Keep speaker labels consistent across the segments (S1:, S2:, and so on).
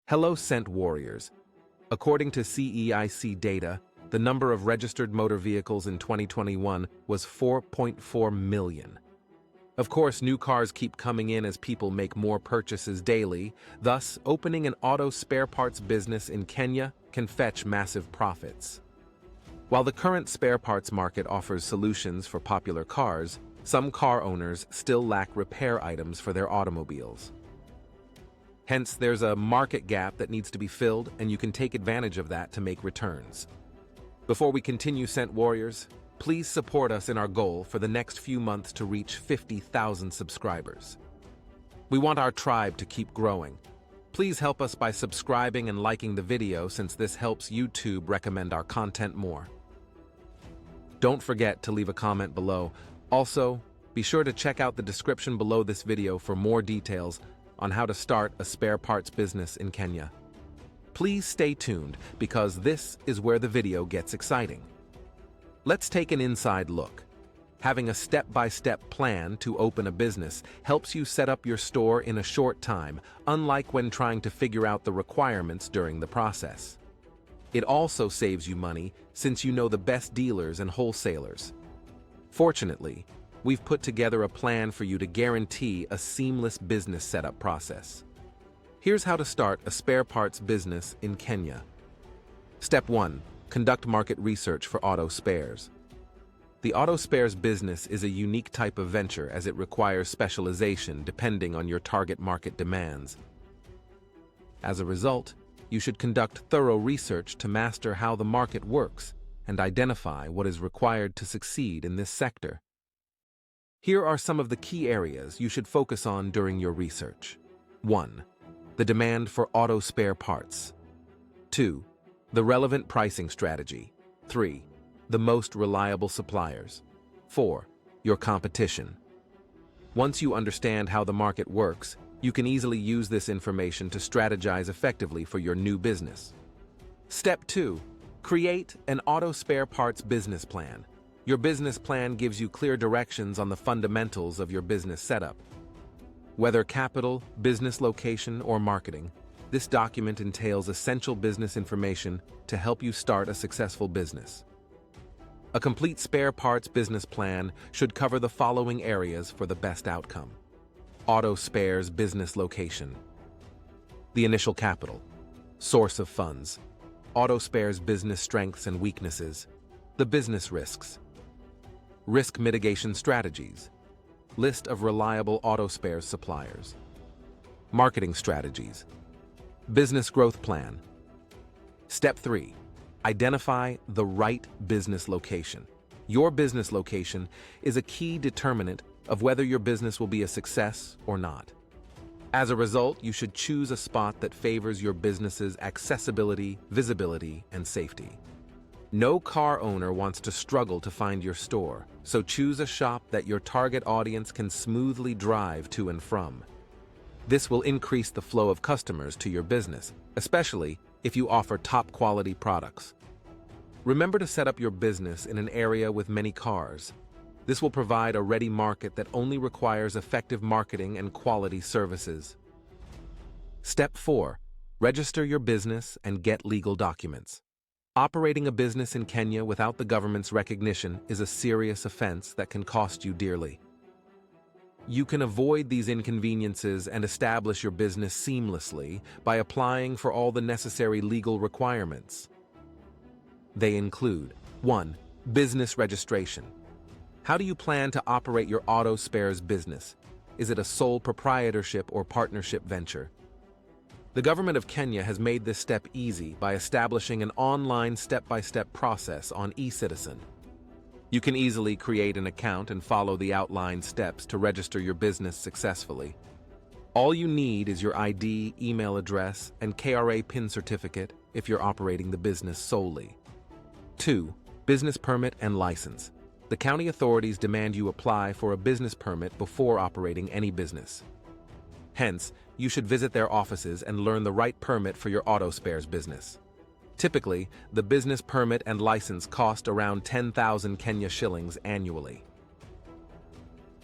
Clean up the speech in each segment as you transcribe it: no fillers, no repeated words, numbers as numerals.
S1: Hello, Scent Warriors. According to CEIC Data, the number of registered motor vehicles in 2021 was 4.4 million. Of course, new cars keep coming in as people make more purchases daily, thus opening an auto spare parts business in Kenya can fetch massive profits. While the current spare parts market offers solutions for popular cars, some car owners still lack repair items for their automobiles. Hence, there's a market gap that needs to be filled, and you can take advantage of that to make returns. Before we continue, Scent Warriors, please support us in our goal for the next few months to reach 50,000 subscribers. We want our tribe to keep growing. Please help us by subscribing and liking the video, since this helps YouTube recommend our content more. Don't forget to leave a comment below. Also, be sure to check out the description below this video for more details on how to start a spare parts business in Kenya. Please stay tuned, because this is where the video gets exciting. Let's take an inside look. Having a step-by-step plan to open a business helps you set up your store in a short time, unlike when trying to figure out the requirements during the process. It also saves you money, since you know the best dealers and wholesalers. Fortunately, we've put together a plan for you to guarantee a seamless business setup process. Here's how to start a spare parts business in Kenya. Step 1. Conduct market research for auto spares. The auto spares business is a unique type of venture, as it requires specialization depending on your target market demands. As a result, you should conduct thorough research to master how the market works and identify what is required to succeed in this sector. Here are some of the key areas you should focus on during your research. 1. The demand for auto spare parts. 2. The relevant pricing strategy. 3. The most reliable suppliers. 4. Your competition. Once you understand how the market works, you can easily use this information to strategize effectively for your new business. Step 2. Create an auto spare parts business plan. Your business plan gives you clear directions on the fundamentals of your business setup. Whether capital, business location, or marketing, this document entails essential business information to help you start a successful business. A complete spare parts business plan should cover the following areas for the best outcome. Auto spares business location. The initial capital. Source of funds. Auto spares business strengths and weaknesses. The business risks. Risk mitigation strategies. List of reliable auto spares suppliers. Marketing strategies. Business growth plan. Step 3. Identify the right business location. Your business location is a key determinant of whether your business will be a success or not. As a result, you should choose a spot that favors your business's accessibility, visibility, and safety. No car owner wants to struggle to find your store, so choose a shop that your target audience can smoothly drive to and from. This will increase the flow of customers to your business, especially if you offer top-quality products. Remember to set up your business in an area with many cars. This will provide a ready market that only requires effective marketing and quality services. Step 4. Register your business and get legal documents. Operating a business in Kenya without the government's recognition is a serious offense that can cost you dearly. You can avoid these inconveniences and establish your business seamlessly by applying for all the necessary legal requirements. They include: 1. Business registration. How do you plan to operate your auto spares business? Is it a sole proprietorship or partnership venture? The government of Kenya has made this step easy by establishing an online step-by-step process on eCitizen. You can easily create an account and follow the outlined steps to register your business successfully. All you need is your ID, email address, and KRA PIN certificate if you're operating the business solely. 2. Business permit and license. The county authorities demand you apply for a business permit before operating any business. Hence, you should visit their offices and learn the right permit for your auto spares business. Typically, the business permit and license cost around 10,000 Kenya shillings annually.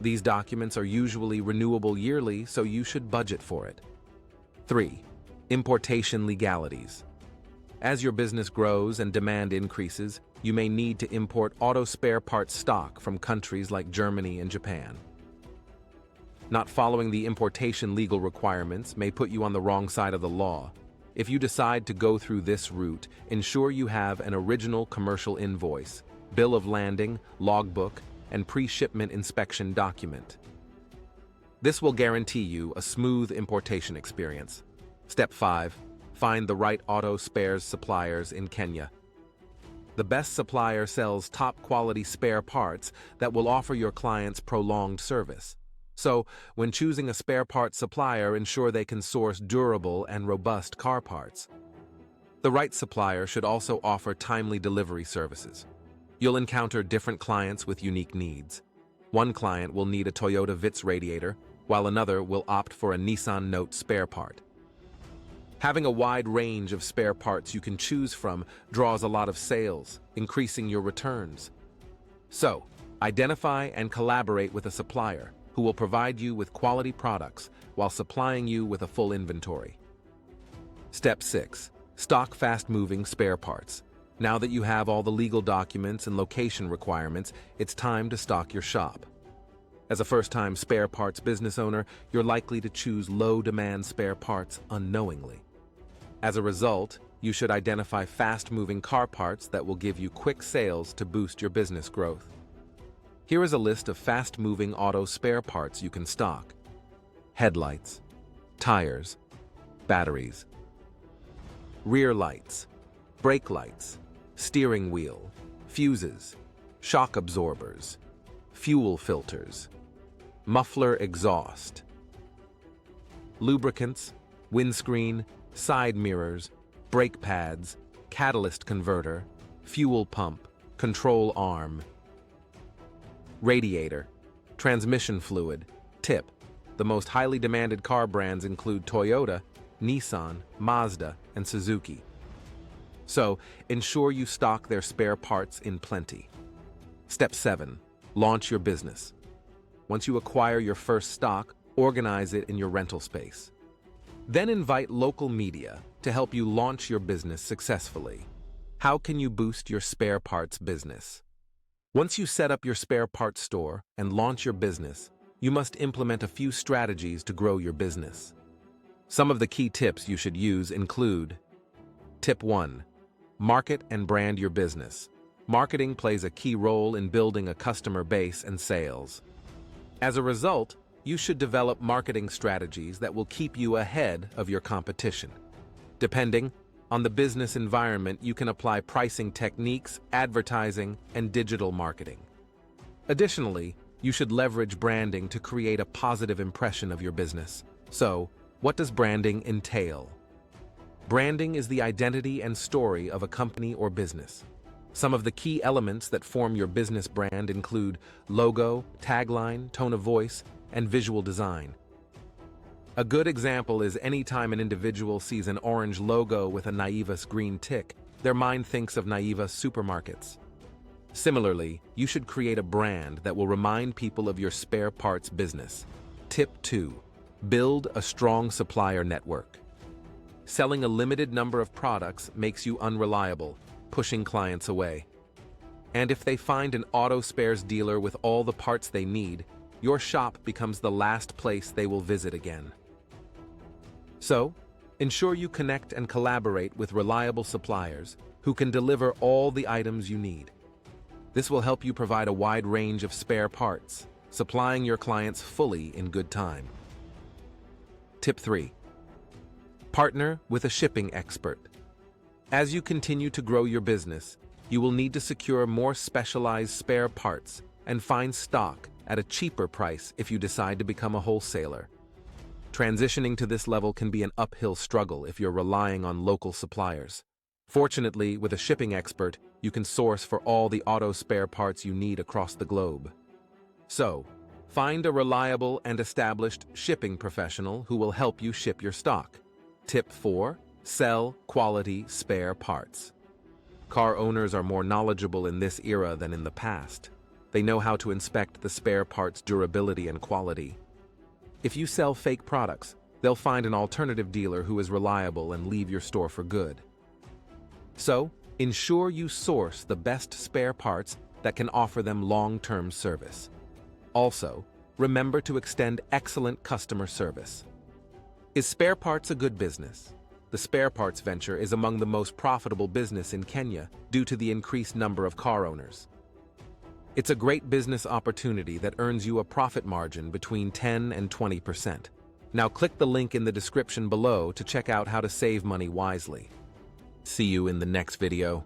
S1: These documents are usually renewable yearly, so you should budget for it. 3. Importation legalities. As your business grows and demand increases, you may need to import auto spare parts stock from countries like Germany and Japan. Not following the importation legal requirements may put you on the wrong side of the law. If you decide to go through this route, ensure you have an original commercial invoice, bill of landing, logbook, and pre-shipment inspection document. This will guarantee you a smooth importation experience. Step 5. Find the right auto spares suppliers in Kenya. The best supplier sells top-quality spare parts that will offer your clients prolonged service. So, when choosing a spare parts supplier, ensure they can source durable and robust car parts. The right supplier should also offer timely delivery services. You'll encounter different clients with unique needs. One client will need a Toyota Vitz radiator, while another will opt for a Nissan Note spare part. Having a wide range of spare parts you can choose from draws a lot of sales, increasing your returns. So, identify and collaborate with a supplier who will provide you with quality products while supplying you with a full inventory. Step 6. Stock fast-moving spare parts. Now that you have all the legal documents and location requirements, it's time to stock your shop. As a first-time spare parts business owner, you're likely to choose low-demand spare parts unknowingly. As a result, you should identify fast-moving car parts that will give you quick sales to boost your business growth. Here is a list of fast-moving auto spare parts you can stock: headlights, tires, batteries, rear lights, brake lights, steering wheel, fuses, shock absorbers, fuel filters, muffler exhaust, lubricants, windscreen, side mirrors, brake pads, catalyst converter, fuel pump, control arm, radiator, transmission fluid, tip. The most highly demanded car brands include Toyota, Nissan, Mazda, and Suzuki. So, ensure you stock their spare parts in plenty. Step 7. Launch your business. Once you acquire your first stock, organize it in your rental space. Then invite local media to help you launch your business successfully. How can you boost your spare parts business? Once you set up your spare parts store and launch your business, you must implement a few strategies to grow your business. Some of the key tips you should use include: Tip 1. Market and brand your business. Marketing plays a key role in building a customer base and sales. As a result, you should develop marketing strategies that will keep you ahead of your competition. Depending on the business environment, you can apply pricing techniques, advertising, and digital marketing. Additionally, you should leverage branding to create a positive impression of your business. So, what does branding entail? Branding is the identity and story of a company or business. Some of the key elements that form your business brand include logo, tagline, tone of voice, and visual design. A good example is anytime an individual sees an orange logo with a Naivas green tick, their mind thinks of Naivas supermarkets. Similarly, you should create a brand that will remind people of your spare parts business. Tip 2. Build a strong supplier network. Selling a limited number of products makes you unreliable, pushing clients away. And if they find an auto spares dealer with all the parts they need, your shop becomes the last place they will visit again. So, ensure you connect and collaborate with reliable suppliers who can deliver all the items you need. This will help you provide a wide range of spare parts, supplying your clients fully in good time. Tip 3. Partner with a shipping expert. As you continue to grow your business, you will need to secure more specialized spare parts and find stock at a cheaper price if you decide to become a wholesaler. Transitioning to this level can be an uphill struggle if you're relying on local suppliers. Fortunately, with a shipping expert, you can source for all the auto spare parts you need across the globe. So, find a reliable and established shipping professional who will help you ship your stock. Tip 4. Sell quality spare parts. Car owners are more knowledgeable in this era than in the past. They know how to inspect the spare parts' durability and quality. If you sell fake products, they'll find an alternative dealer who is reliable and leave your store for good. So, ensure you source the best spare parts that can offer them long-term service. Also, remember to extend excellent customer service. Is spare parts a good business? The spare parts venture is among the most profitable business in Kenya due to the increased number of car owners. It's a great business opportunity that earns you a profit margin between 10 and 20%. Now click the link in the description below to check out how to save money wisely. See you in the next video.